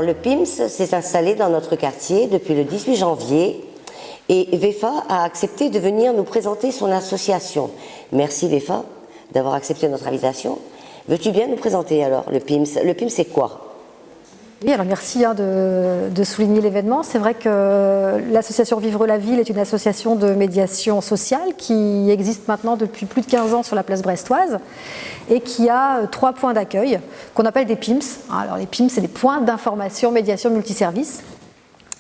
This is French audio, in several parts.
Le PIMS s'est installé dans notre quartier depuis le 18 janvier et VEFA a accepté de venir nous présenter son association. Merci VEFA d'avoir accepté notre invitation. Veux-tu bien nous présenter alors le PIMS? Le PIMS c'est quoi? Oui, alors merci de souligner l'événement. C'est vrai que l'association Vivre la Ville est une association de médiation sociale qui existe maintenant depuis plus de 15 ans sur la place brestoise et qui a 3 points d'accueil qu'on appelle des PIMS. Alors les PIMS, c'est des points d'information médiation multiservice.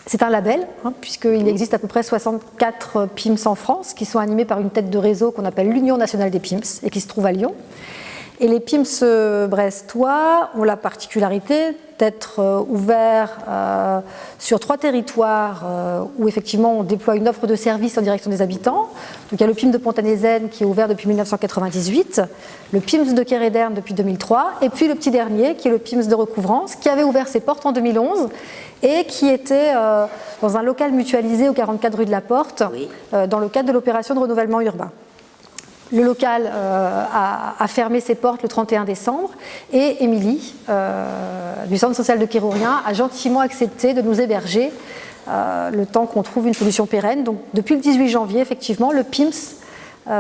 C'est un label, puisqu'il existe à peu près 64 PIMS en France qui sont animés par une tête de réseau qu'on appelle l'Union nationale des PIMS et qui se trouve à Lyon. Et les PIMS brestois ont la particularité d'être ouverts sur 3 territoires où effectivement on déploie une offre de services en direction des habitants. Donc il y a le PIMS de Pontanézen qui est ouvert depuis 1998, le PIMS de Kéréderne depuis 2003, et puis le petit dernier qui est le PIMS de Recouvrance qui avait ouvert ses portes en 2011 et qui était dans un local mutualisé au 44 rue de la Porte, oui, dans le cadre de l'opération de renouvellement urbain. Le local a fermé ses portes le 31 décembre et Émilie, du Centre social de Kérourien, a gentiment accepté de nous héberger le temps qu'on trouve une solution pérenne. Donc depuis le 18 janvier, effectivement, le PIMS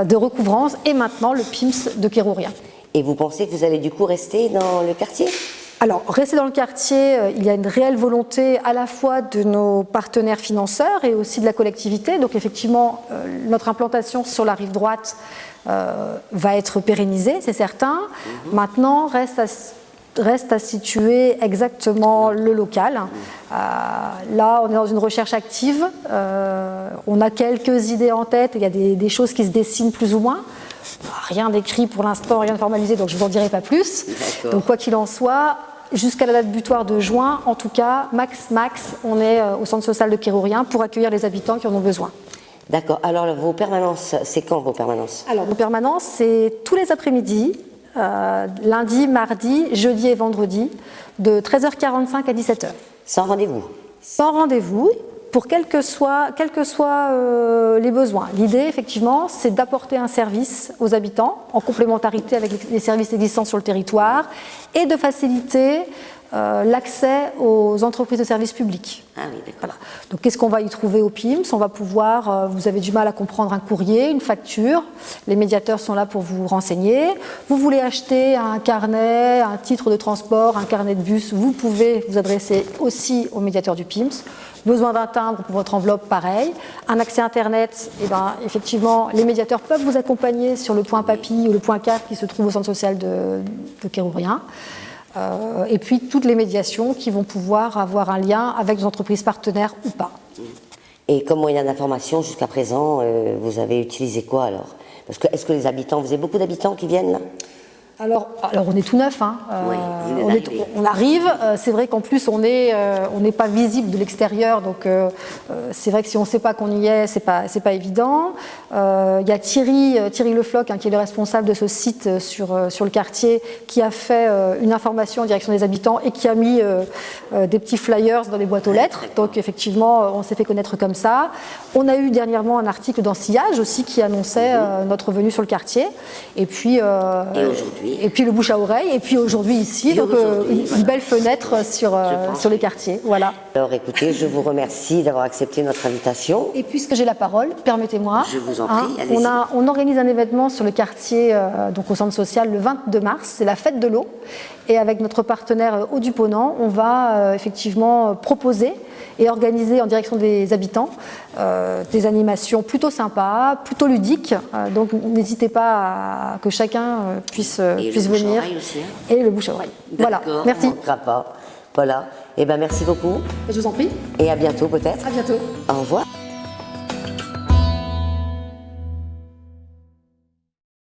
de Recouvrance et maintenant le PIMS de Kérourien. Et vous pensez que vous allez du coup rester dans le quartier? Alors, rester dans le quartier, il y a une réelle volonté à la fois de nos partenaires financeurs et aussi de la collectivité. Donc effectivement, notre implantation sur la rive droite va être pérennisée, c'est certain. Maintenant, reste à situer exactement le local. Là, on est dans une recherche active. On a quelques idées en tête. Il y a des choses qui se dessinent plus ou moins. Rien d'écrit pour l'instant, rien de formalisé, donc je ne vous en dirai pas plus. Donc quoi qu'il en soit, jusqu'à la date butoir de juin, en tout cas, max, on est au centre social de Kérourien pour accueillir les habitants qui en ont besoin. D'accord. Alors vos permanences, c'est quand vos permanences? Alors nos permanences, c'est tous les après-midi, lundi, mardi, jeudi et vendredi, de 13h45 à 17h. Sans rendez-vous? Sans rendez-vous. Pour quels que soient les besoins. L'idée, effectivement, c'est d'apporter un service aux habitants en complémentarité avec les services existants sur le territoire et de faciliter l'accès aux entreprises de services publics. Ah oui, d'accord. Voilà. Donc, qu'est-ce qu'on va y trouver au PIMS? On va pouvoir, vous avez du mal à comprendre un courrier, une facture, les médiateurs sont là pour vous renseigner. Vous voulez acheter un carnet, un titre de transport, un carnet de bus, vous pouvez vous adresser aussi aux médiateurs du PIMS. Besoin d'un timbre pour votre enveloppe, pareil. Un accès Internet, eh ben, effectivement, les médiateurs peuvent vous accompagner sur le point Papy ou le point 4 qui se trouve au centre social de Kérourien. Et puis toutes les médiations qui vont pouvoir avoir un lien avec des entreprises partenaires ou pas. Et comme moyen d'information, jusqu'à présent, vous avez utilisé quoi alors? Parce que est-ce que les habitants, vous avez beaucoup d'habitants qui viennent là? Alors on est tout neuf, oui, on arrive. C'est vrai qu'en plus on n'est pas visible de l'extérieur, donc c'est vrai que si on ne sait pas qu'on y est, c'est pas évident. Il y a Thierry Le Floch, qui est le responsable de ce site sur le quartier, qui a fait une information en direction des habitants et qui a mis des petits flyers dans les boîtes aux lettres. Donc effectivement, on s'est fait connaître comme ça. On a eu dernièrement un article dans Sillage aussi qui annonçait notre venue sur le quartier. Et puis le bouche à oreille, et puis aujourd'hui ici, donc une belle fenêtre sur les quartiers. Voilà. Alors écoutez, je vous remercie d'avoir accepté notre invitation. Et puisque j'ai la parole, permettez-moi. Je vous en prie, allez-y. On organise un événement sur le quartier, donc au centre social, le 22 mars, c'est la fête de l'eau. Et avec notre partenaire Eau du Ponant, on va effectivement proposer et organiser en direction des habitants des animations plutôt sympas, plutôt ludiques. Donc n'hésitez pas à que chacun puisse venir. Aussi, hein. Et le bouche à oreille. Voilà, merci. On ne manquera pas. Voilà. Eh bien, merci beaucoup. Je vous en prie. Et à bientôt peut-être. À bientôt. Au revoir.